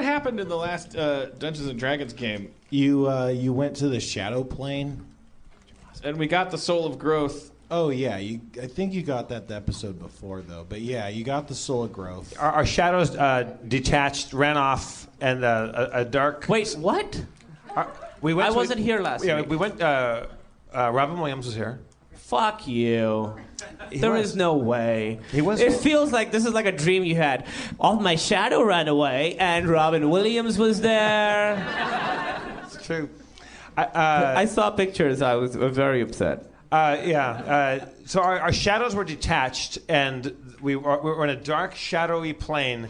what happened in the last Dungeons and Dragons game? You went to the Shadow Plane, and we got the Soul of Growth. Oh yeah, I think you got that the episode before though. But yeah, you got the Soul of Growth. Our shadows detached, ran off, and a dark. Wait, what? We went. I wasn't here last week. We went. Robin Williams was here. Fuck you. There is no way. He was. It feels like this is like a dream you had. All my shadow ran away, and Robin Williams was there. It's true. I saw pictures. I was very upset. So our shadows were detached, and we were in a dark, shadowy plane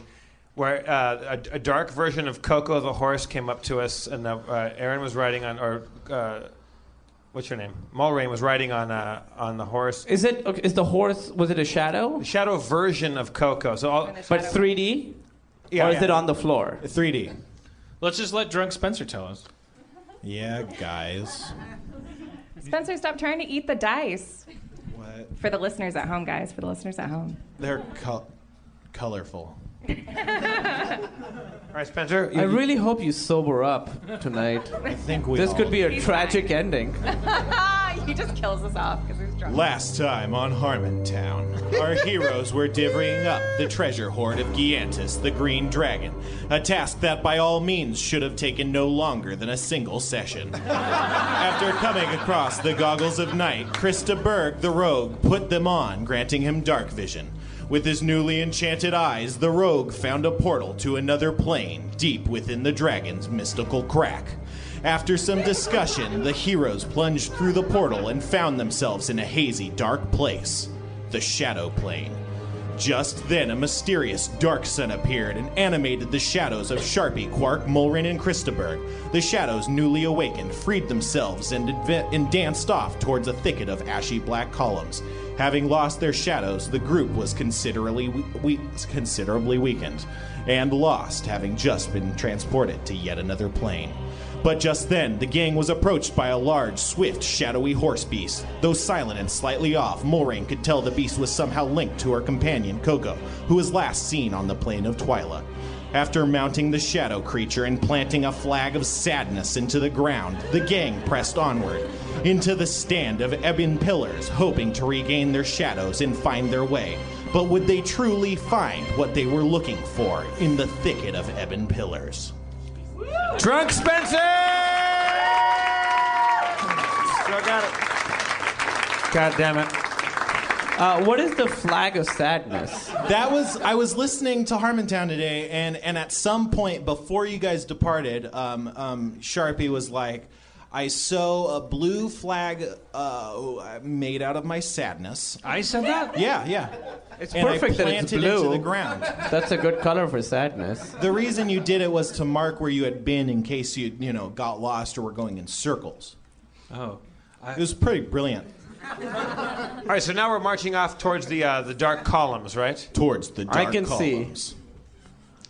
where a dark version of Coco the horse came up to us, and Aaron was riding on, what's your name? Mulrain was riding on the horse. Is the horse? Was it a shadow? The shadow version of Coco. But 3D? Yeah, or is it on the floor? 3D. Let's just let drunk Spencer tell us. Yeah, guys. Spencer, stop trying to eat the dice. What? For the listeners at home, guys. For the listeners at home. They're colorful. All right, Spencer. I really hope you sober up tonight. I think this could be a tragic ending. He just kills us off because he's drunk. Last time on Harmontown, our heroes were divvying up the treasure hoard of Giantis, the Green Dragon, a task that by all means should have taken no longer than a single session. After coming across the goggles of night, Krista Berg, the rogue, put them on, granting him dark vision. With his newly enchanted eyes, the rogue found a portal to another plane, deep within the dragon's mystical crack. After some discussion, the heroes plunged through the portal and found themselves in a hazy, dark place, the Shadow Plane. Just then, a mysterious dark sun appeared and animated the shadows of Sharpie, Quark, Mulrin, and Christaberg. The shadows, newly awakened, freed themselves and danced off towards a thicket of ashy black columns. Having lost their shadows, the group was considerably weakened and lost, having just been transported to yet another plane. But just then, the gang was approached by a large, swift, shadowy horse beast. Though silent and slightly off, Mulrain could tell the beast was somehow linked to her companion, Coco, who was last seen on the plain of Twyla. After mounting the shadow creature and planting a flag of sadness into the ground, the gang pressed onward into the stand of ebon pillars, hoping to regain their shadows and find their way. But would they truly find what they were looking for in the thicket of ebon pillars? Drunk Spencer! Still got it. God damn it. What is the flag of sadness? I was listening to Harmontown today, and at some point before you guys departed, Sharpie was like, I sew a blue flag made out of my sadness. I said that? Yeah. It's and perfect I that it's planted it blue. into the ground. That's a good color for sadness. The reason you did it was to mark where you had been in case you got lost or were going in circles. Oh. It was pretty brilliant. All right, so now we're marching off towards the dark columns, right? Towards the dark I can columns. see.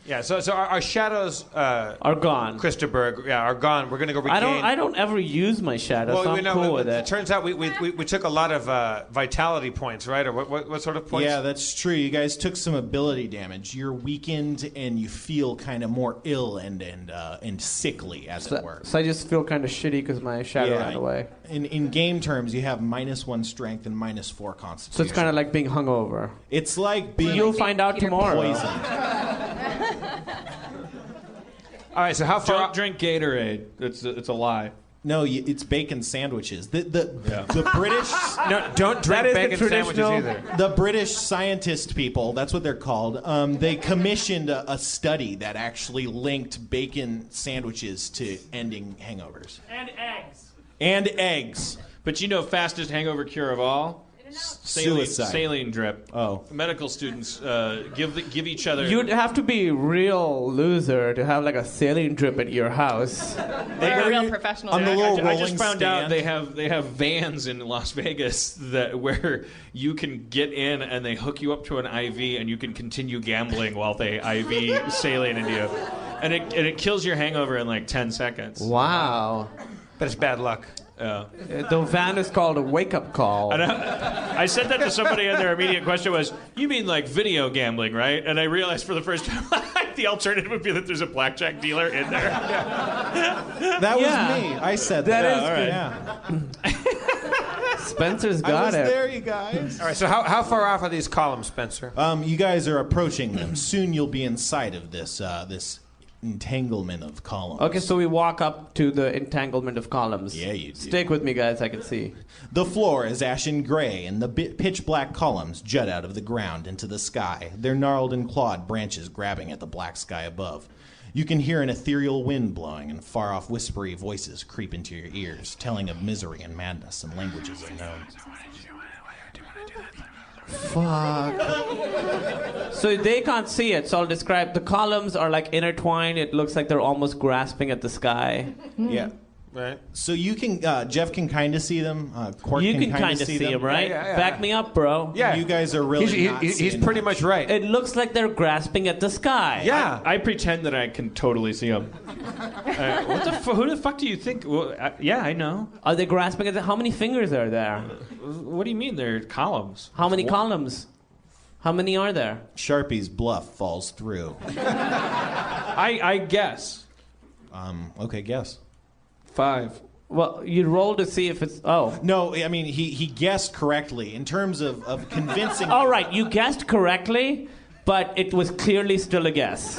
Yeah, so our shadows are gone. Christaberg, are gone. We're gonna go regain. I don't ever use my shadow, so I'm cool with it. It turns out we took a lot of vitality points, right? Or what sort of points? Yeah, that's true. You guys took some ability damage. You're weakened and you feel kind of more ill and sickly, as it were. So I just feel kind of shitty because my shadow ran away. In game terms, you have -1 strength and -4 constitution. So it's kind of like being hungover. It's like being You'll find out tomorrow. poisoned. All right, so how far? Don't drink Gatorade. It's a lie. No, it's bacon sandwiches. The British No, don't drink bacon sandwiches either. the British scientist people, that's what they're called. They commissioned a study that actually linked bacon sandwiches to ending hangovers. And eggs. But fastest hangover cure of all? Suicide. Saline drip. Oh. Medical students give each other. You'd have to be a real loser to have like a saline drip at your house. They're a real professional. On the little I rolling just found out stand. they have vans in Las Vegas where you can get in and they hook you up to an IV and you can continue gambling while they IV saline into you, and it kills your hangover in like 10 seconds. Wow. But it's bad luck. The van is called a wake-up call. And I said that to somebody, and their immediate question was, "You mean like video gambling, right?" And I realized for the first time, I The alternative would be that there's a blackjack dealer in there. That was me. I said that. That is All right. good. Yeah. Spencer's I got was it. there, you guys. All right, so how far off are these columns, Spencer? You guys are approaching them. Soon you'll be inside of this entanglement of columns. Okay, so we walk up to the entanglement of columns. Yeah, you do. Stick with me, guys. I can see. The floor is ashen gray, and the pitch black columns jut out of the ground into the sky, their gnarled and clawed branches grabbing at the black sky above. You can hear an ethereal wind blowing, and far-off whispery voices creep into your ears, telling of misery and madness and languages unknown. Fuck. So they can't see it, so I'll describe. The columns are like intertwined. It looks like they're almost grasping at the sky. Yeah. Right. So you can, Jeff can kind of see them. Quark You can can kind of see them, right? Yeah. Back me up, bro. Yeah. You guys are really not He's seeing pretty much. much right. It looks like they're grasping at the sky. Yeah. I pretend that I can totally see them. Who the fuck do you think? Well, yeah, I know. Are they grasping at the... How many fingers are there? What do you mean they're columns? How many columns? How many are there? Sharpie's bluff falls through. I guess. Okay, guess. 5. Well, you roll to see if it's... Oh. No, I mean, he guessed correctly in terms of convincing... All right, you guessed correctly, but it was clearly still a guess.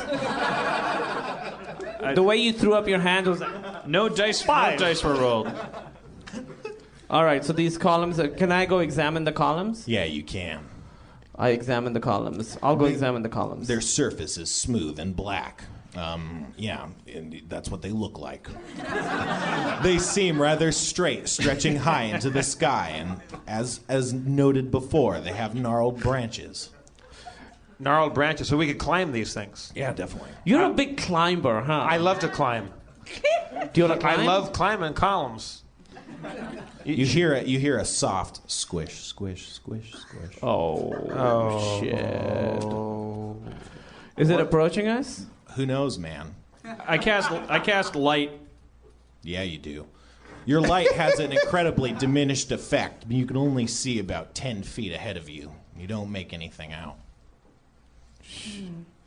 The way you threw up your hand was like... No dice. 5. No dice were rolled. All right, so these columns... Can I go examine the columns? Yeah, you can. I examine the columns. I'll go examine the columns. Their surface is smooth and black. Yeah, and that's what they look like. They seem rather straight, stretching high into the sky, and as noted before, they have gnarled branches. Gnarled branches, so we could climb these things. Yeah, definitely. You're a big climber, huh? I love to climb. Do you want to climb? I love climbing columns. You hear a soft squish, squish, squish, squish. Oh, shit. Is it approaching us? Who knows, man? I cast light. Yeah, you do. Your light has an incredibly diminished effect. You can only see about 10 feet ahead of you. You don't make anything out.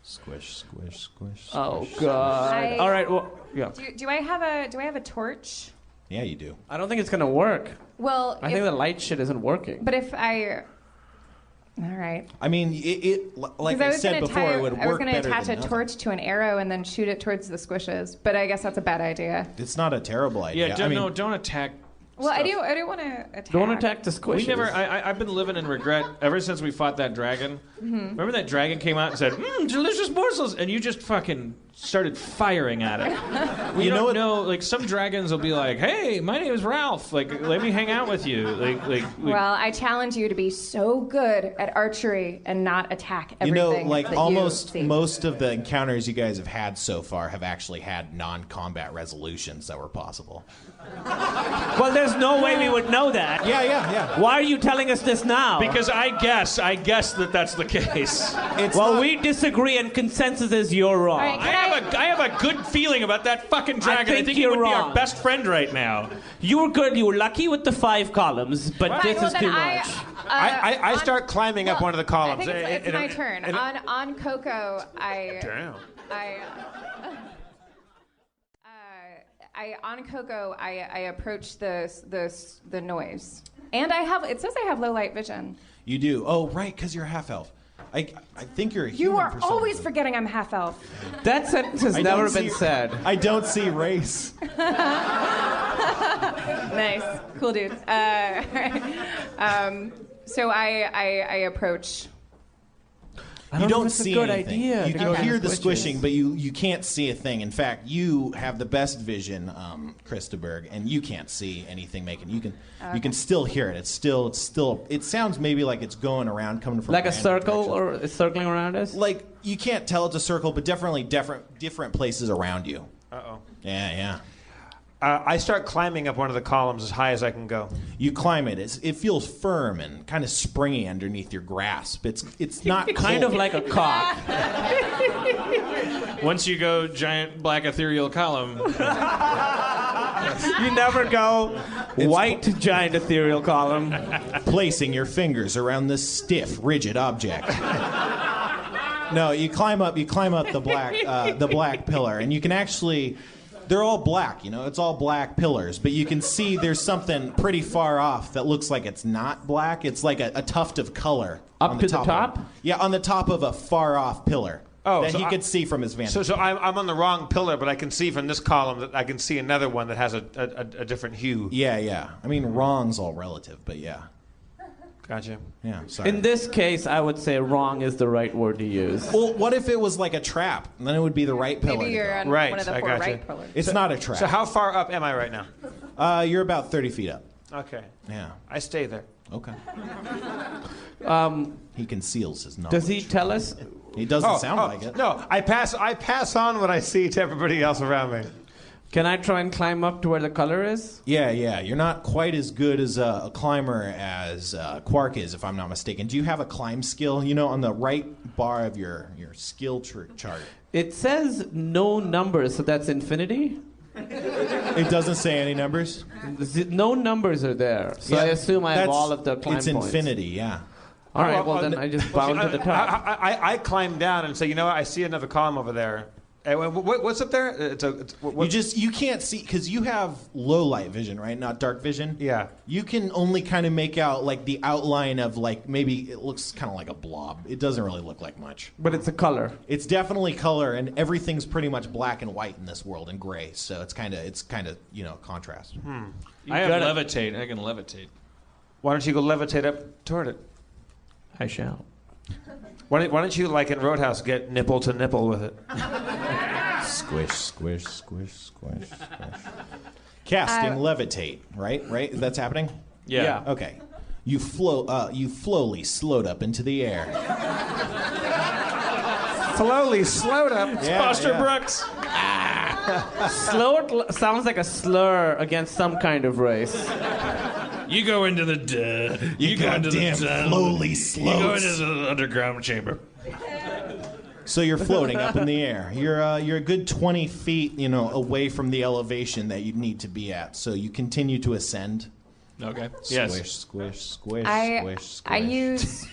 Squish, squish, squish. Oh, God. All right, well, yeah. Do I have a torch? Yeah, you do. I don't think it's going to work. Well, I think the light shit isn't working. But if I... All right. I mean, it like I said before, it would work better. I was going to attach a than torch to an arrow and then shoot it towards the squishes, but I guess that's a bad idea. It's not a terrible idea. Yeah, don't attack. Well, stuff. I do want to attack. Don't attack the squishes. We never. I've been living in regret ever since we fought that dragon. Mm-hmm. Remember that dragon came out and said, "Delicious morsels," and you just fucking started firing at it. You don't know. Like some dragons will be like, "Hey, my name is Ralph. Like, let me hang out with you." Well, I challenge you to be so good at archery and not attack everything. Like that almost you see. most of the encounters you guys have had so far have actually had non-combat resolutions that were possible. Well, there's no way we would know that. Yeah. Why are you telling us this now? Because I guess that that's the case. We disagree, and consensus is you're wrong. All right, I have a good feeling about that fucking dragon. I think he you're would be wrong. our best friend right now. You were good. You were lucky with the 5 columns, but Fine, this well, is then too much. I start climbing up one of the columns. I think it's my turn. On Coco, I approach the noise, and it says I have low light vision. You do. Oh, right, because you're a half elf. I think you're a human. You are for some always reason. forgetting I'm half elf. That sentence has I never don't been see- said. I don't see race. Nice, cool dude. So I approach. You don't it's a see good anything. idea You to can go hear to the the squishing, but you can't see a thing. In fact, you have the best vision, Christaberg, and you can't see anything making. You can still hear it. It's still. It sounds maybe like it's going around, coming from Like a random circle, directions. or it's circling around us? Like you can't tell it's a circle, but definitely different places around you. Uh-oh. Yeah. I start climbing up one of the columns as high as I can go. You climb it. It feels firm and kind of springy underneath your grasp. It's not kind cold. of like a cock. Once you go giant black ethereal column, You never go white giant ethereal column. Placing your fingers around this stiff, rigid object. No, you climb up the black pillar, and you can actually. They're all black, it's all black pillars, but you can see there's something pretty far off that looks like it's not black. It's like a tuft of color. Up on to the top? Yeah, on the top of a far off pillar. Oh, that so he could see from his vantage. So I'm on the wrong pillar, but I can see from this column that I can see another one that has a different hue. Yeah. I mean, wrong's all relative, but yeah. Gotcha. Yeah, sorry. In this case, I would say wrong is the right word to use. Well, what if it was like a trap? And then it would be the right pillar. Maybe you're on Right, one of the I 4 gotcha. right pillars. It's not a trap. So how far up am I right now? You're about 30 feet up. Okay. Yeah. I stay there. Okay. He conceals his knowledge. Does he tell us? He doesn't sound like it. No, I pass on what I see to everybody else around me. Can I try and climb up to where the color is? Yeah. You're not quite as good as a climber as Quark is, if I'm not mistaken. Do you have a climb skill? On the right bar of your skill chart. It says no numbers, so that's infinity? It doesn't say any numbers? No numbers are there, so I assume I have all of the climb It's points. infinity, yeah. All right, well, then I just bound to the top. I climb down and say, I see another column over there. Hey, what's up there? You can't see because you have low light vision, right? Not dark vision. Yeah. You can only kind of make out like the outline of like maybe it looks kind of like a blob. It doesn't really look like much. But it's a color. It's definitely color, and everything's pretty much black and white in this world and gray. So it's kind of contrast. I have levitate. I can levitate. Why don't you go levitate up toward it? I shall. Why don't you, like in Roadhouse, get nipple to nipple with it? Squish, squish, squish, squish, squish. Casting levitate, right? That's happening? Yeah. Okay. You slowly slowed up into the air. Slowly slowed up. Yeah, Foster Brooks. Slow sounds like a slur against some kind of race. You go into the you go into the goddamn slowly You slows. go into the underground chamber. So you're floating up in the air. You're a good 20 feet, away from the elevation that you need to be at. So you continue to ascend. Okay. Squish, Yes. squish, squish, I squish.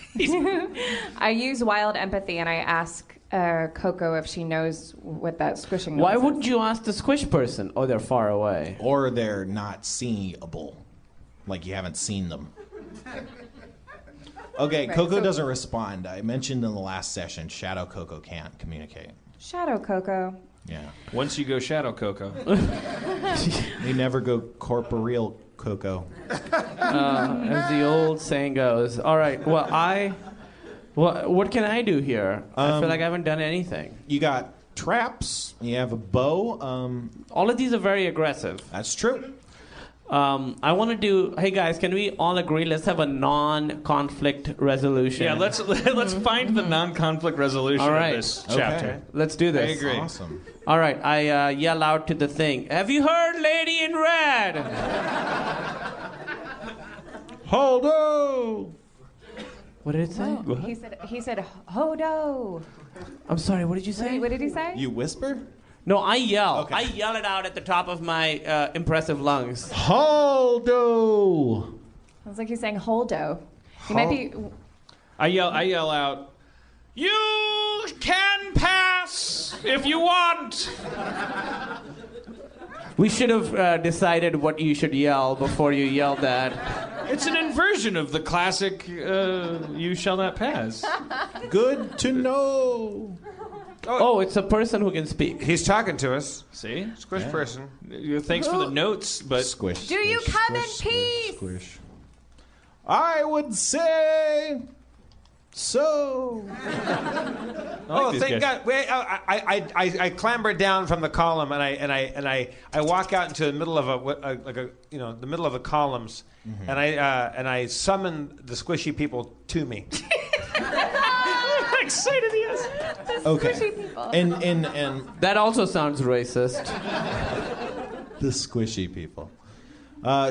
I use wild empathy, and I ask Coco if she knows what that squishing noise Why is. wouldn't you ask the squish person? Oh, they're far away. Or they're not seeable. Like you haven't seen them. Okay, Right, Coco so- doesn't respond. I mentioned in the last session, Shadow Coco can't communicate. Shadow Coco. Yeah. Once you go Shadow Coco. They never go corporeal Coco. As the old saying goes. All right, well, what can I do here? I feel like I haven't done anything. You got traps. You have a bow. All of these are very aggressive. That's true. I want to do. Hey guys, can we all agree? Let's have a non-conflict resolution. Yeah, let's find the non-conflict resolution All right. of this chapter. Okay. Let's do this. I agree. Awesome. All right, I yell out to the thing. Have you heard, Lady in Red? Holdo! What did it say? He said Hodo. I'm sorry. What did you say? What did he say? You whisper? No, I yell. Okay. I yell it out at the top of my impressive lungs. Holdo! Sounds like he's saying Holdo. He might be. I yell out, "You can pass if you want." We should have decided what you should yell before you yelled that. It's an inversion of the classic "You shall not pass." Good to know. Oh, it's a person who can speak. He's talking to us. See? Squish person. Thanks for the notes, but Squish. Do you squish, come in squish, peace? Squish. I would say so. Oh, these thank guys. God! Wait, I clamber down from the column and I walk out into the middle of the middle of the columns, and I summon the squishy people to me. how excited he is. Okay. Squishy people. And That also sounds racist. the squishy people.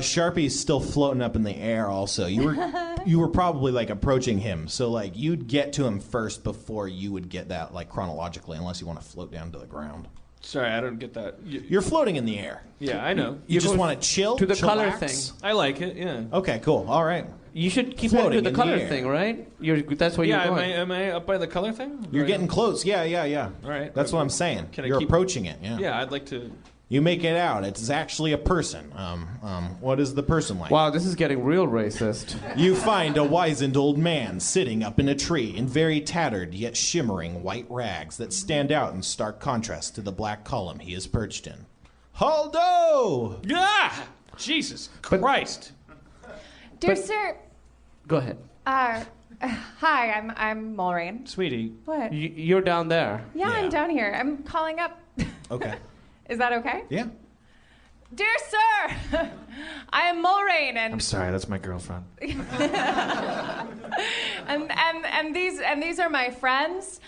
Sharpie's still floating up in the air also. You were probably like approaching him. So like you'd get to him first before you would get that like chronologically, unless you want to float down to the ground. Sorry, I don't get that. You're floating in the air. Yeah, I know. You just want to chill? To the color chillax? thing. I like it, yeah. Okay, cool. All right. You should keep Floating it to in the the color air. thing, right? That's where Yeah, you're going. am I up by the color thing? You're Or- getting close. Yeah. All right. That's what I'm saying. Can I You're keep- approaching it. Yeah. Yeah, I'd like to... You make it out. It's actually a person. What is the person like? Wow, this is getting real racist. You find a wizened old man sitting up in a tree in very tattered yet shimmering white rags that stand out in stark contrast to the black column he is perched in. Haldo! Ah! Jesus Christ. Dear sir, Go ahead. hi, I'm Mulrain. Sweetie. What? You're down there. Yeah, Yeah. I'm down here. I'm calling up. Okay. Is that okay? Yeah. Dear sir, I am Mulrain, I'm and sorry, that's my girlfriend. and these are my friends.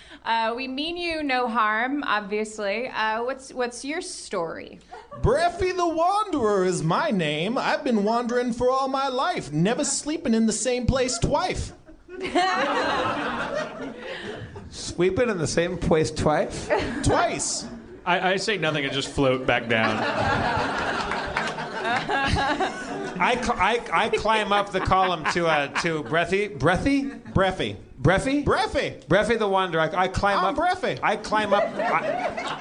We mean you no harm, obviously. What's your story? Breffy the Wanderer is my name. I've been wandering for all my life, never sleeping in the same place twice. Sweeping in the same place twice? Twice. I say nothing and just float back down. I climb up the column to Breffy. Breffy? Breffy. Breffy? Breffy. Breffy the Wanderer. I climb I'm up. Breffy. I climb up.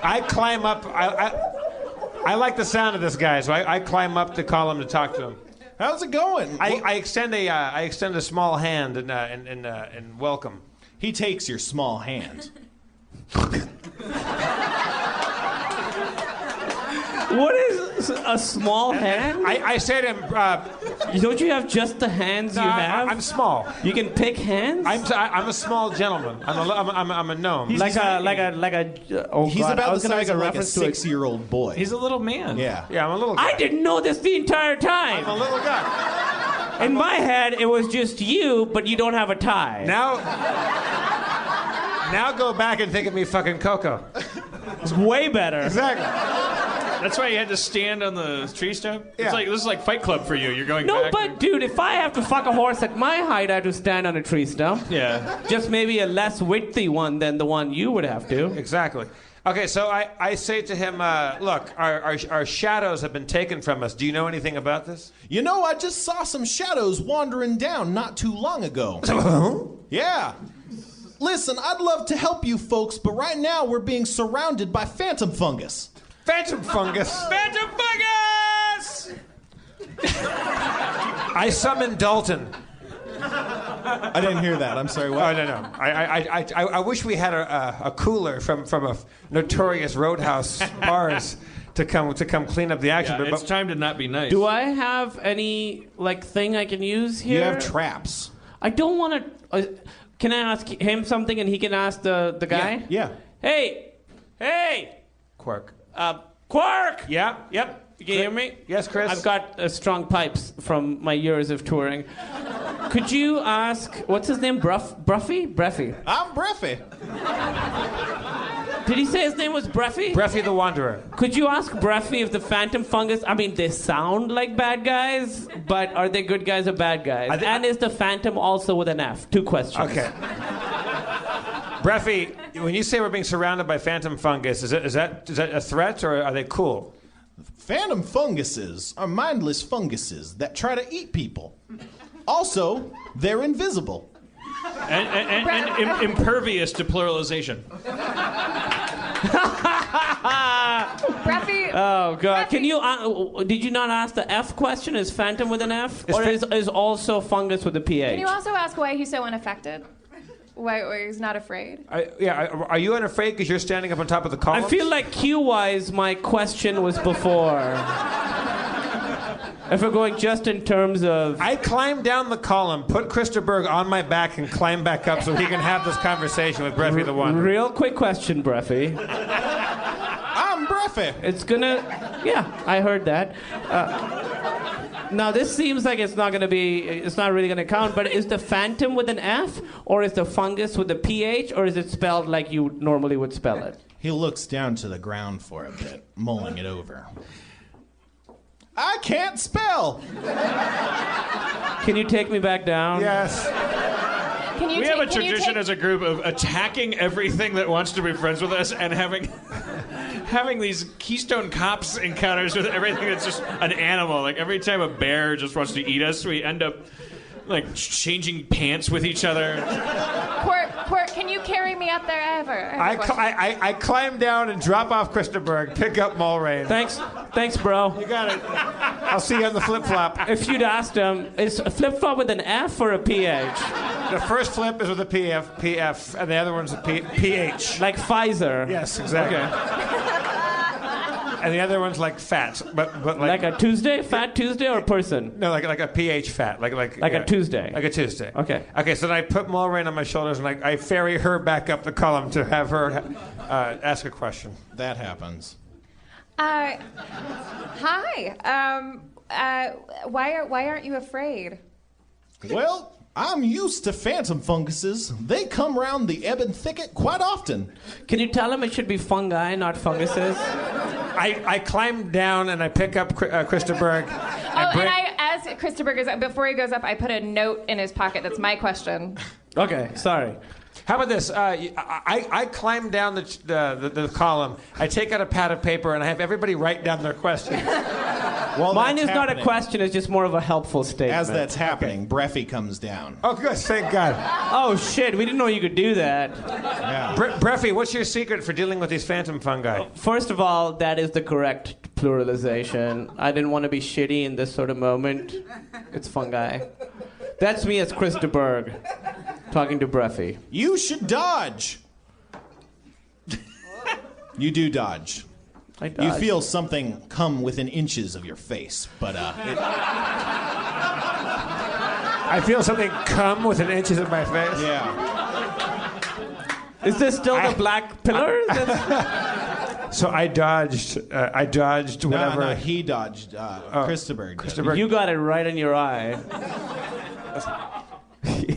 I climb up. I like the sound of this guy, so I climb up the column to talk to him. How's it going? I extend a small hand and welcome. He takes your small hand. What is a small hand? I say to him, Don't you have just the hands you have? I'm small. You can pick hands? I'm a small gentleman. I'm a gnome. like a oh He's God, I about was the gonna size make of a like a reference to 6-year-old boy. He's a little man. Yeah. Yeah, I'm a little guy. I didn't know this the entire I'm a time. little guy. In my head, it was just you, but you don't have a tie. Now go back and think of me fucking Coco. It's way better. Exactly. That's why you had to stand on the tree stump? Yeah. It's like this is like Fight Club for you. You're going No, back. but dude, if I have to fuck a horse at my height, I have to stand on a tree stump. Yeah. Just maybe a less widthy one than the one you would have to. Exactly. Okay, so I say to him, look, our shadows have been taken from us. Do you know anything about this? You know, I just saw some shadows wandering down not too long ago. Yeah. Listen, I'd love to help you folks, but right now we're being surrounded by phantom fungus. Phantom fungus. Phantom fungus! I summon Dalton. I didn't hear that. I'm sorry. What? Oh no. I wish we had a cooler from a notorious roadhouse bars to come clean up the action. Yeah, it's time to not be nice. Do I have any thing I can use here? You have traps. I don't want to. Can I ask him something and he can ask the guy? Yeah. Hey, Quark. Quark. Yeah. Yep. You can hear me? Yes, Chris. I've got strong pipes from my years of touring. Could you ask what's his name? Braffy? Breffy. I'm Breffy. Did he say his name was Breffy? Breffy the Wanderer. Could you ask Breffy if the Phantom Fungus? I mean, they sound like bad guys, but are they good guys or bad guys? And is the Phantom also with an F? 2 questions. Okay. Breffy, when you say we're being surrounded by phantom fungus, is that a threat or are they cool? Phantom funguses are mindless funguses that try to eat people. Also, they're invisible. And impervious to pluralization. Breffy. Oh God! Breffy. Can you? Did you not ask the F question? Is Phantom with an F, or is also fungus with a PH? Can you also ask why he's so unaffected? Why he's not afraid? Are you unafraid because you're standing up on top of the column? I feel like Q-wise, my question was before. If we're going just in terms of... I climbed down the column, put Christa Berg on my back, and climbed back up so he can have this conversation with Breffy the Wanderer. Real quick question, Breffy. I'm Breffy. It's gonna... Yeah, I heard that. Now, this seems like it's not really gonna count, but is the Phantom with an F, or is the fungus with a PH, or is it spelled like you normally would spell it? He looks down to the ground for a bit, mulling it over. I can't spell. Can you take me back down? Yes. Can you We have a can you tradition take- as a group of attacking everything that wants to be friends with us and having these Keystone Cops encounters with everything that's just an animal. Like every time a bear just wants to eat us, we end up like changing pants with each other. Quirk, can you carry me up there ever? I climb down and drop off Christaberg, pick up Mulrain. Thanks, bro. You got it. I'll see you on the flip-flop. If you'd asked him, is a flip-flop with an F or a PH? The first flip is with a PF, and the other one's a PH. Like Pfizer. Yes, exactly. Okay. And the other one's like fat, but Like a Tuesday? Fat Tuesday or person? no, like a PH fat, like a Tuesday. like a Tuesday. Okay. Okay, so then I put Mulrain on my shoulders and I ferry her back up the column to have her ask a question. That happens. Hi. Why aren't you afraid? Well, I'm used to phantom funguses. They come round the ebon thicket quite often. Can you tell him it should be fungi, not funguses? I climb down and I pick up Christaberg. As Christopher goes up, before he goes up, I put a note in his pocket. That's my question. Okay, sorry. How about this? I climb down the column. I take out a pad of paper and I have everybody write down their questions. While Mine is that's not a happening- question, it's just more of a helpful statement. As that's happening, Breffy comes down. Oh, good. Thank God. Oh, shit, we didn't know you could do that. Yeah. Breffy, what's your secret for dealing with these phantom fungi? First of all, that is the correct pluralization. I didn't want to be shitty in this sort of moment. It's fungi. That's me as Chris de Berg, talking to Breffy. You should dodge. You do dodge. I You dodged. feel something come within inches of your face, but I feel something come within inches of my face. yeah. Is this still the black pillar? So I dodged whatever. No, he dodged. Christopher. Christopher- You got it right in your eye.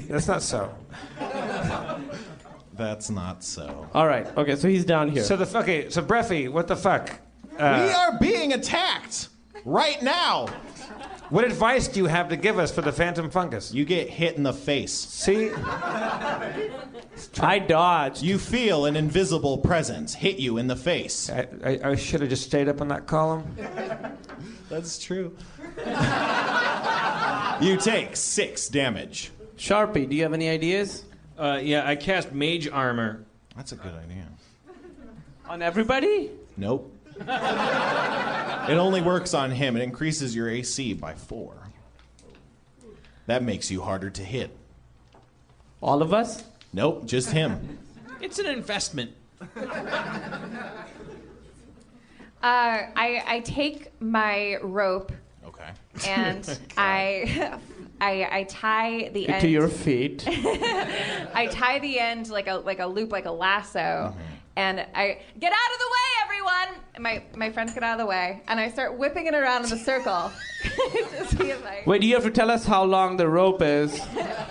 That's not so. That's not so. All right. Okay, so he's down here. So Breffy, what the fuck? We are being attacked right now. What advice do you have to give us for the phantom fungus? You get hit in the face. See? I dodged. You feel an invisible presence hit you in the face. I should have just stayed up on that column. That's true. You take 6 damage. Sharpie, do you have any ideas? Yeah, I cast Mage Armor. That's a good idea. On everybody? Nope. It only works on him. It increases your AC by 4. That makes you harder to hit. All of us? Nope, just him. It's an investment. I take my rope Okay. and I tie the end To your feet. I tie the end like a loop, like a lasso, and I get out of the way, everyone. And my friends get out of the way, and I start whipping it around in the circle to see if I. Wait, do you have to tell us how long the rope is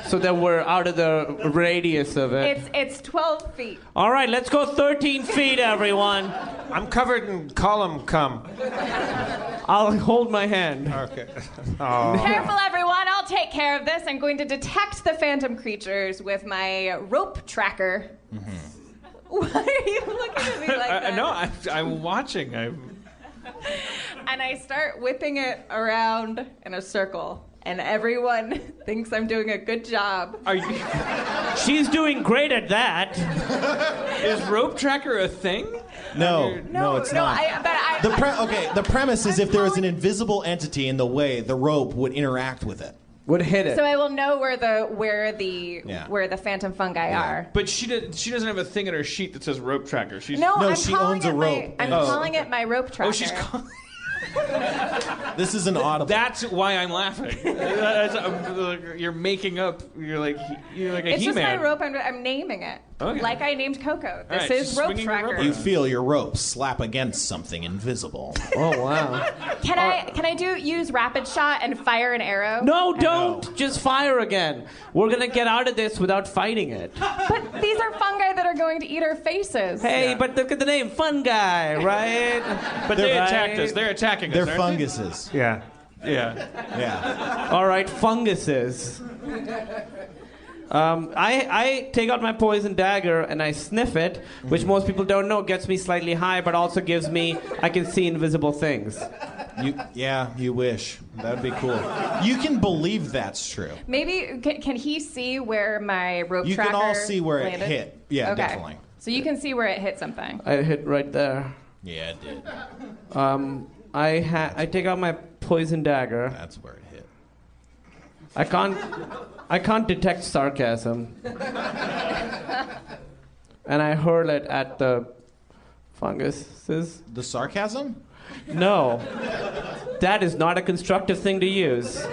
so that we're out of the radius of it? It's 12 feet. All right, let's go 13 feet, everyone. I'm covered in column cum. I'll hold my hand. Okay. Careful, everyone. I'll take care of this. I'm going to detect the phantom creatures with my rope tracker. Why are you looking at me like that? No, I'm watching. And I start whipping it around in a circle, and everyone thinks I'm doing a good job. Are you? She's doing great at that. Is rope tracker a thing? No, it's not. The premise is if there is an invisible entity in the way, the rope would interact with it. Would hit it. So I will know where the phantom fungi are. But she doesn't have a thing in her sheet that says rope tracker. She's No, No, I'm she calling owns a it rope. I'm Oh. calling it my rope tracker. Oh, she's. This is an audible. That's why I'm laughing. You're making up. You're like a It's just He-Man. my rope. I'm naming it. Okay. Like I named Coco. This right, is she's rope swinging your tracker. rope You feel your rope slap against something invisible. Oh, wow. Can I use rapid shot and fire an arrow? No, don't. Just fire again. We're going to get out of this without fighting it. But these are fungi that are going to eat our faces. Hey, but look at the name, Fungi, right? But they attacked us. They're attacking us. They're aren't they? funguses. Yeah. Yeah. Yeah. All right, funguses. I take out my poison dagger and I sniff it, which most people don't know gets me slightly high, but also gives me, I can see invisible things. You wish. That'd be cool. You can believe that's true. Maybe can he see where my rope You tracker can all see where landed? it hit. Yeah, Okay. definitely. So you can see where it hit something. I hit right there. Yeah, it did. I take out my poison dagger. That's where it hit. I can't detect sarcasm. And I hurl it at the funguses. The sarcasm? No. That is not a constructive thing to use.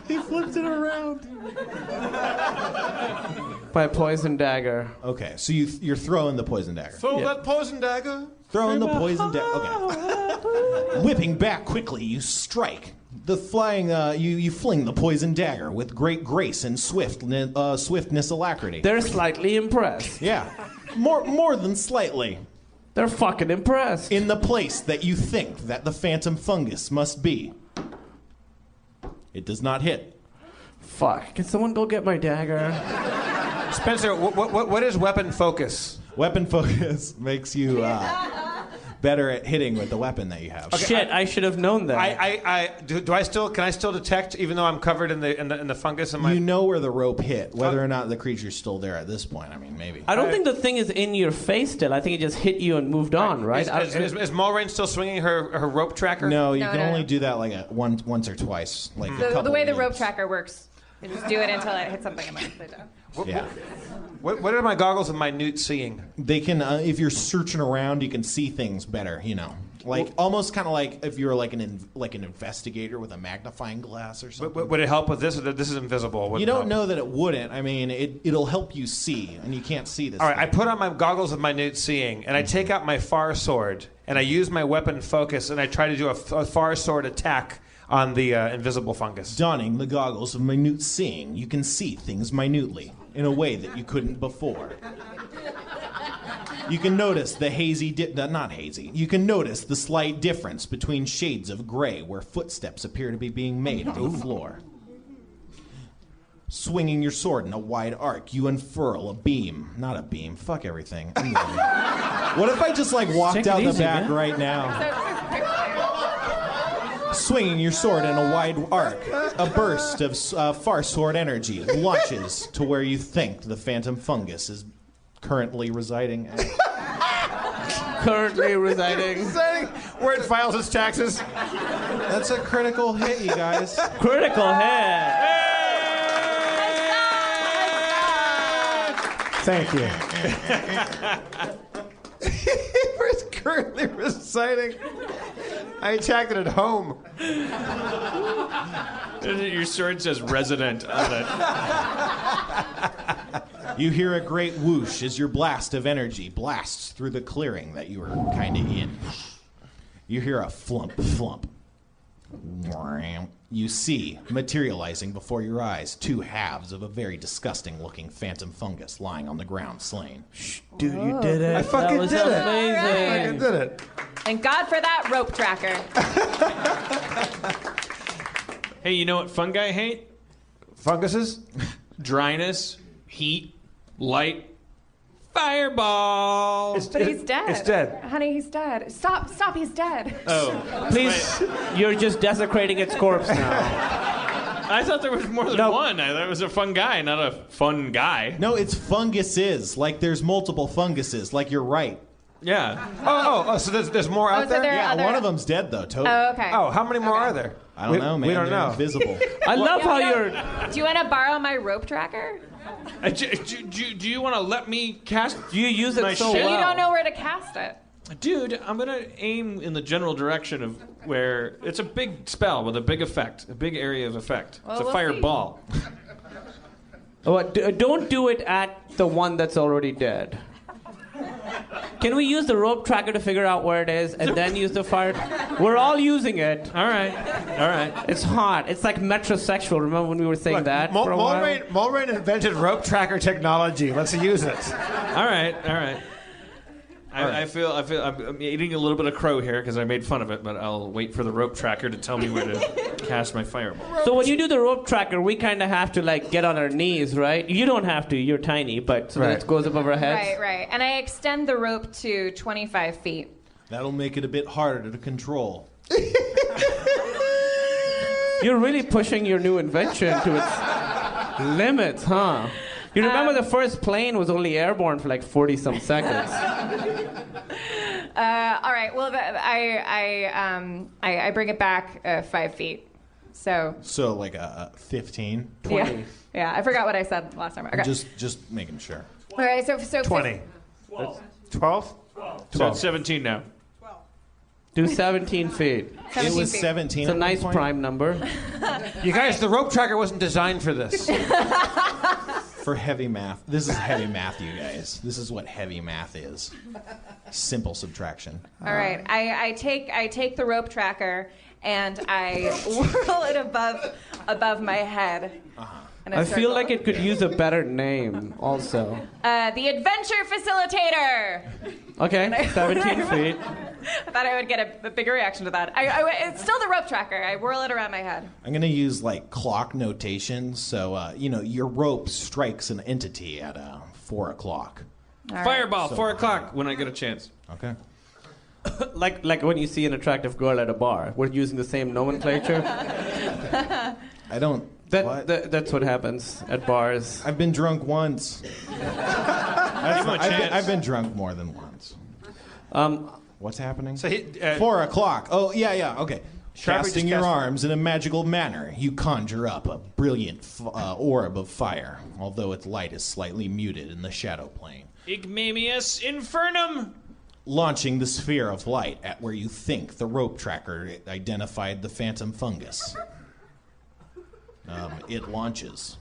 He flipped it around. My poison dagger. Okay, so you're throwing the poison dagger. Throw that poison dagger. Throwing the poison dagger. Okay. Whipping back quickly, you strike. The flying, you fling the poison dagger with great grace and swiftness, alacrity. They're slightly impressed. Yeah, more than slightly. They're fucking impressed. In the place that you think that the phantom fungus must be. It does not hit. Fuck. Can someone go get my dagger? Spencer, what is weapon focus? Weapon focus makes you better at hitting with the weapon that you have. Okay, shit, I should have known that. Can I still detect even though I'm covered in the fungus? You know where the rope hit, whether or not the creature's still there at this point. I mean, maybe. I don't think the thing is in your face still. I think it just hit you and moved on, right? Is Mulrain still swinging her rope tracker? No, you can only do that like once or twice. Like The way the rope tracker works, you just do it until it hits something and then they don't. Yeah. What are my goggles of minute seeing? They can, if you're searching around, you can see things better. You know, like almost kind of like if you're like an investigator with a magnifying glass or something. Would it help with this? Or this is invisible. You don't know that it wouldn't. I mean, it'll help you see, and you can't see this. All right, I put on my goggles of minute seeing, and I take out my far sword, and I use my weapon focus, and I try to do a far sword attack on the invisible fungus. Donning the goggles of minute seeing, you can see things minutely in a way that you couldn't before. You can notice the not hazy. You can notice the slight difference between shades of gray where footsteps appear to be being made on the floor. Swinging your sword in a wide arc, you unfurl a beam. Not a beam. Fuck everything. What if I just walked out the back right now? Swinging your sword in a wide arc, a burst of far sword energy launches to where you think the phantom fungus is currently residing at. Currently residing. Where it files its taxes. That's a critical hit, you guys. Critical hit. Thank you. Where it's currently residing. I attacked it at home. Your sword says resident on it. You hear a great whoosh as your blast of energy blasts through the clearing that you were kind of in. You hear a flump, flump. You see, materializing before your eyes, two halves of a very disgusting-looking phantom fungus lying on the ground, slain. Dude, you did it. I fucking did it. Amazing. I fucking did it. Thank God for that rope tracker. Hey, you know what fungi hate? Funguses? Dryness, heat, light, fireball. But he's dead. It's dead. Honey, he's dead. Stop, he's dead. Oh, Please, you're just desecrating its corpse now. I thought there was more than one. I thought it was a fun guy, not a fun guy. No, it's funguses. Like there's multiple funguses. Like you're right. Yeah. Oh, so there's more out so there? there are Yeah, other- one of them's dead though. Totally. Oh, okay. Oh, how many more are there? I don't know, man. We don't They're know. invisible. I love how you're. Do you want to borrow my rope tracker? Do you want to let me cast? You use it My so shit. well. You don't know where to cast it. Dude, I'm gonna aim in the general direction of where it's a big spell with a big effect, a big area of effect. Well, it's a we'll fireball. Don't do it at the one that's already dead. Can we use the rope tracker to figure out where it is and then use the fire? We're all using it. All right. It's hot. It's like metrosexual. Remember when we were saying that for a while? Mulrain invented rope tracker technology. Let's use it. All right. I feel I'm eating a little bit of crow here because I made fun of it, but I'll wait for the rope tracker to tell me where to cast my fireball. So when you do the rope tracker, we kind of have to like get on our knees, right? You don't have to. You're tiny, but so that it goes above our heads. Right. And I extend the rope to 25 feet. That'll make it a bit harder to control. You're really pushing your new invention to its limits, huh? You remember the first plane was only airborne for like 40-some seconds. All right. Well, I bring it back 5 feet. So like a 15? 20. Yeah, I forgot what I said last time. Okay. Just making sure. All right. So 20. 12? So it's 17 now. Do 17 feet. 17 It was feet. 17. It's a at one nice point. prime number. You guys, the rope tracker wasn't designed for this. For heavy math. This is heavy math, you guys. This is what heavy math is. Simple subtraction. All right. I take the rope tracker and I whirl it above my head. In a I feel circle. like it could use a better name also. The adventure facilitator. Okay, 17 feet. I thought I would get a bigger reaction to that. It's still the rope tracker. I whirl it around my head. I'm going to use like clock notation. So, your rope strikes an entity at 4 o'clock. All right. Fireball, So- 4 o'clock when I get a chance. Okay. Like when you see an attractive girl at a bar. We're using the same nomenclature. I don't. What? That's what happens at bars. I've been drunk once. I've been drunk more than once. What's happening? So 4 o'clock. Oh, yeah, okay. Sharpie Casting just your cast- arms in a magical manner, you conjure up a brilliant orb of fire, although its light is slightly muted in the shadow plane. Igmamius Infernum! Launching the sphere of light at where you think the rope tracker identified the phantom fungus. It launches.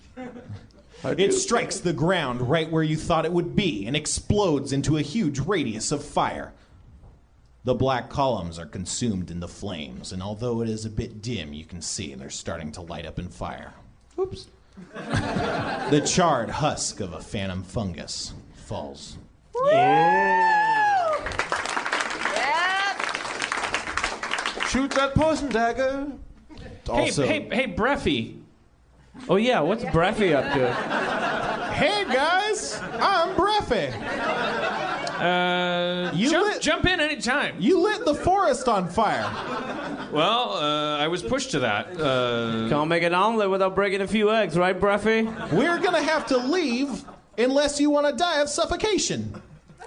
It strikes the ground right where you thought it would be and explodes into a huge radius of fire. The black columns are consumed in the flames, and although it is a bit dim, you can see they're starting to light up in fire. Oops. The charred husk of a phantom fungus falls. Shoot that poison dagger. Also, Hey, Breffy. Oh yeah, what's Braffy up to? hey guys, I'm Breffy. Jump in anytime. You lit the forest on fire. Well, I was pushed to that. Can't make an omelet without breaking a few eggs, right, Braffy? We're gonna have to leave unless you want to die of suffocation.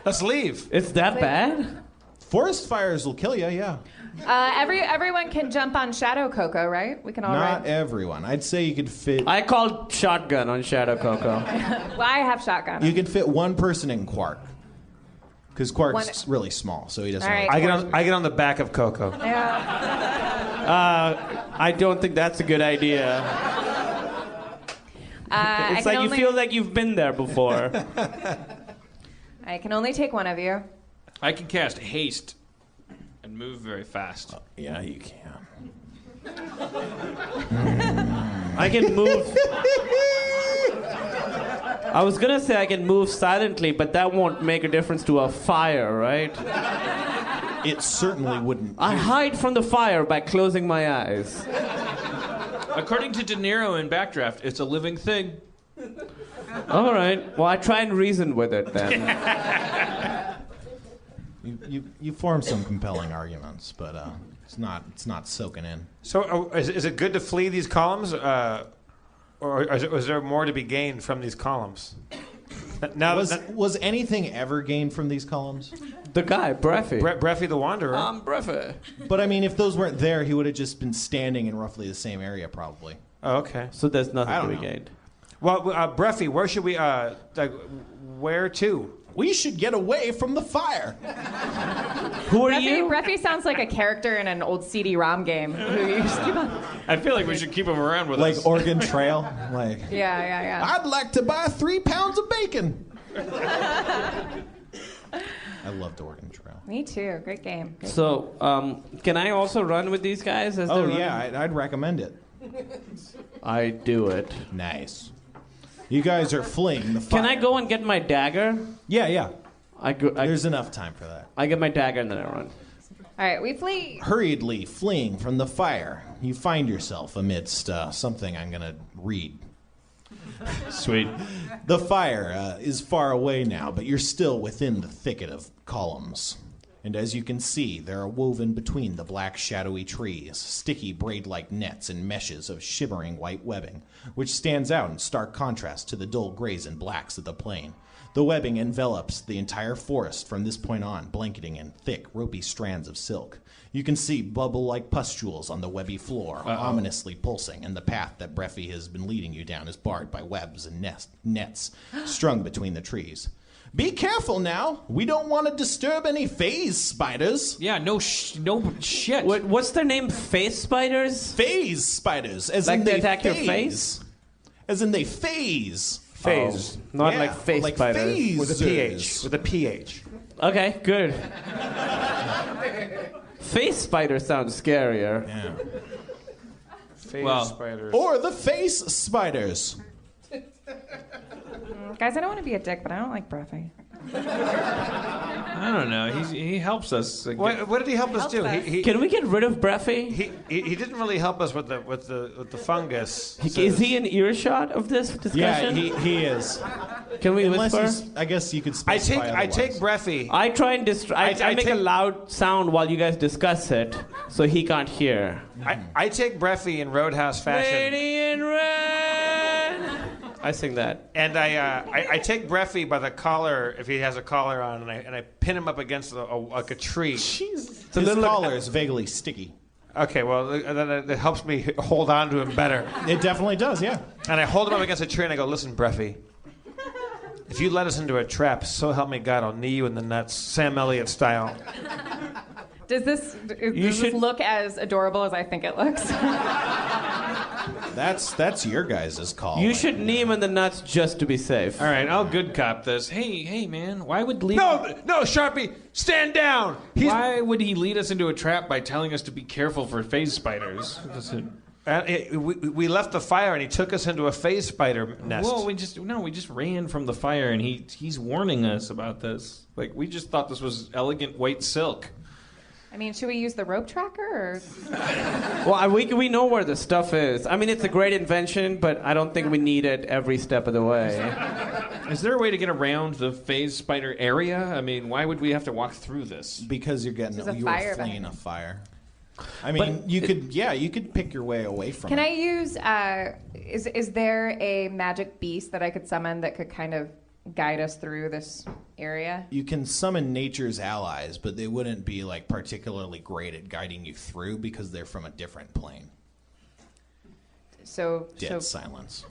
Let's leave. It's that bad? Forest fires will kill you, yeah. Everyone can jump on Shadow Coco, right? We can all Not ride. everyone. I'd say you could fit. I called shotgun on Shadow Coco. Well, I have shotgun. You can fit one person in Quark, because Quark's really small, so he doesn't. All right. I get on the back of Coco. Yeah. I don't think that's a good idea. It's like you feel like you've been there before. I can only take one of you. I can cast haste and move very fast. Yeah, you can. I can move. I was gonna say I can move silently, but that won't make a difference to a fire, right? It certainly wouldn't. I hide from the fire by closing my eyes. According to De Niro in Backdraft, it's a living thing. All right. Well, I try and reason with it then. You form some compelling arguments, but it's not soaking in. So is it good to flee these columns, or is there more to be gained from these columns? Now Was anything ever gained from these columns? The guy, Breffy. Breffy the Wanderer. I'm Breffy. But I mean, if those weren't there, he would have just been standing in roughly the same area, probably. Oh, okay. So there's I nothing to don't be know. gained. Well, Breffy, where should we? Where to? We should get away from the fire. Who are you? Breffy sounds like a character in an old CD-ROM game. Who you just keep on... I feel like we should keep him around with Like us. Oregon Trail. Like, Yeah. I'd like to buy 3 pounds of bacon. I loved Oregon Trail. Me too. Great game. Great So, can I also run with these guys as Oh they're yeah, running? I'd recommend it. I do it. Nice. You guys are fleeing the fire. Can I go and get my dagger? Yeah. I There's enough time for that. I get my dagger and then I run. All right, we flee. Hurriedly fleeing from the fire, you find yourself amidst something I'm going to read. Sweet. The fire is far away now, but you're still within the thicket of columns. And as you can see, there are woven between the black shadowy trees, sticky braid-like nets and meshes of shimmering white webbing, which stands out in stark contrast to the dull grays and blacks of the plain. The webbing envelops the entire forest from this point on, blanketing in thick, ropey strands of silk. You can see bubble-like pustules on the webby floor, ominously pulsing, and the path that Breffy has been leading you down is barred by webs and nets strung between the trees. Be careful now. We don't want to disturb any phase spiders. Yeah, no shit. What's their name? Face spiders? Phase spiders, as Like in they they attack your phase. face? As in they phase. Phase. Not Yeah, like face like spiders. phasers. With a PH. With a PH. Okay, good. Face spider sounds scarier. Yeah. Phase spiders. Or the face spiders. Guys, I don't want to be a dick, but I don't like Breffy. I don't know. He helps us. What did he help us do? He Can we get rid of Breffy? he didn't really help us with the fungus. Is he in earshot of this Yeah, discussion? he is. Can we Unless whisper? he's, I guess you could I specify take otherwise. Breffy. I try and I make a take- loud sound while you guys discuss it, so he can't hear. I take Breffy in Roadhouse fashion, Lady in red. I sing that. and I take Breffy by the collar if he has a collar on, and I pin him up against like a tree. His collar is vaguely sticky. Okay, well that helps me hold on to him better. It definitely does, yeah. And I hold him up against a tree and I go, "Listen, Breffy, if you let us into a trap, so help me God, I'll knee you in the nuts, Sam Elliott style." Does this look as adorable as I think it looks? That's your guys' call. You should knee him in the nuts just to be safe. All right, I'll good cop this. Hey, man, why would No, Sharpie, stand down. Why would he lead us into a trap by telling us to be careful for phase spiders? We left the fire and he took us into a phase spider nest. Well, we just ran from the fire, and he's warning us about this. Like, we just thought this was elegant white silk. I mean, should we use the rope tracker? Or? Well, we know where the stuff is. I mean, it's a great invention, but I don't think we need it every step of the way. Is there a way to get around the phase spider area? I mean, why would we have to walk through this? Because you There's a were fire fleeing behind a fire. I mean, you could pick your way away from Can it. I use? Is there a magic beast that I could summon that could kind of guide us through this area? You can summon nature's allies, but they wouldn't be like particularly great at guiding you through because they're from a different plane. Dead silence.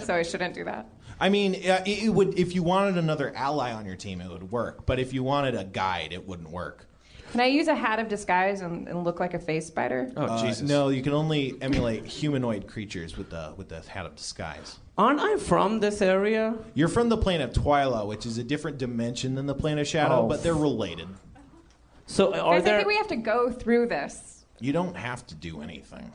So I shouldn't do that. I mean, it would if you wanted another ally on your team, it would work. But if you wanted a guide, it wouldn't work. Can I use a hat of disguise and look like a face spider? Oh, Jesus. No, you can only emulate humanoid creatures with the hat of disguise. Aren't I from this area? You're from the plane of Twyla, which is a different dimension than the plane of Shadow, Oh. but they're related. So are Guys, I there? think we have to go through this. You don't have to do anything.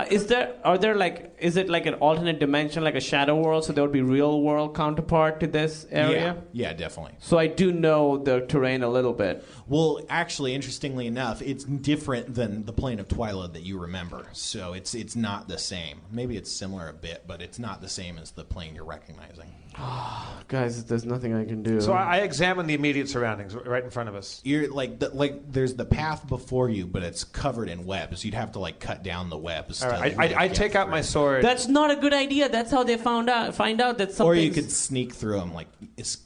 Is it like an alternate dimension, like a shadow world? So there would be real world counterpart to this area. Yeah, definitely. So I do know the terrain a little bit. Well, actually, interestingly enough, it's different than the plane of Twyla that you remember. So it's not the same. Maybe it's similar a bit, but it's not the same as the plane you're recognizing. Guys, there's nothing I can do. So I examine the immediate surroundings right in front of us. You're there's the path before you, but it's covered in webs. You'd have to cut down the webs. All to right, really I get take out my through. sword. That's not a good idea. That's how they find out that something. Or you could sneak through them,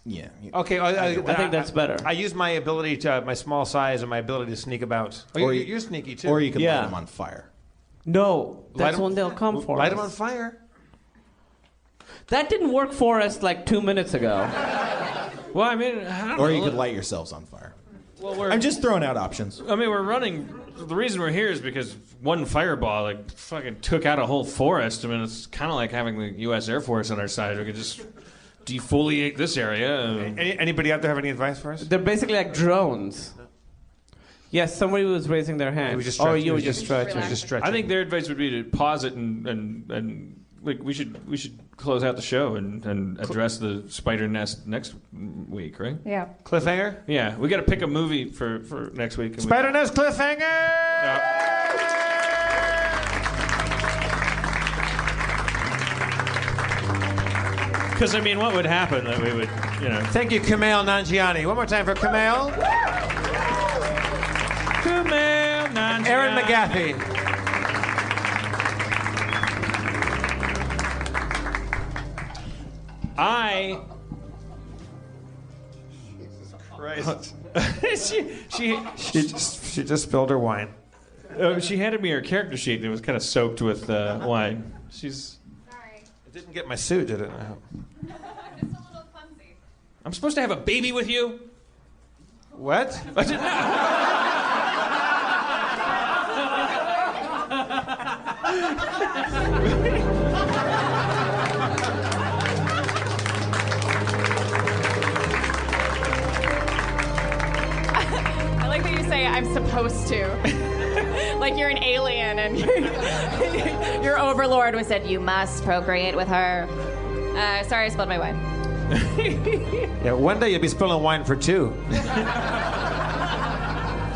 yeah. Okay, I think that's better. I use my ability to my small size and my ability to sneak about. Oh, Or you're sneaky too. Or you could Yeah. light them on fire. No, Light that's 'em- when they'll come for light us. them on fire. That didn't work for us like 2 minutes ago. Well, I mean, I don't Or know. you could light yourselves on fire. Well, I'm just throwing out options. I mean, we're running. The reason we're here is because one fireball fucking took out a whole forest. I mean, it's kind of like having the U.S. Air Force on our side. We could just defoliate this area. Anybody out there have any advice for us? They're basically like drones. Yes, somebody was raising their hand. was just Oh, stretching. you It were was just stretching. Just stretching. I think their advice would be to pause it and we should close out the show and address the spider nest next week, right? Yeah. Cliffhanger? Yeah, we got to pick a movie for next week. Spider Nest cliffhanger! Because, I mean, what would happen that we would, Thank you, Kumail Nanjiani. One more time for Kumail. Kumail Nanjiani. Aaron McGaffey. Christ. She just spilled her wine. She handed me her character sheet and it was kind of soaked with wine. She's... Sorry. It didn't get my suit, did it? Just a little clumsy. I'm supposed to have a baby with you? What? I like that you say I'm supposed to. Like you're an alien and your overlord was said you must procreate with her. Sorry, I spilled my wine. Yeah, one day you'll be spilling wine for two. Just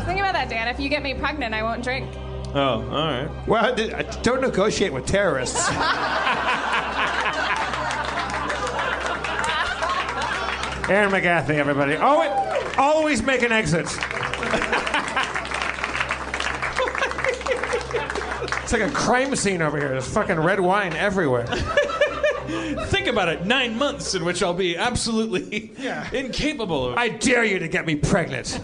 think about that, Dan. If you get me pregnant, I won't drink. Oh, all right. Well, don't negotiate with terrorists. Aaron McGaffey, everybody. Always make an exit. It's like a crime scene over here. There's fucking red wine everywhere. Think about it. 9 months in which I'll be absolutely incapable of... I dare you to get me pregnant.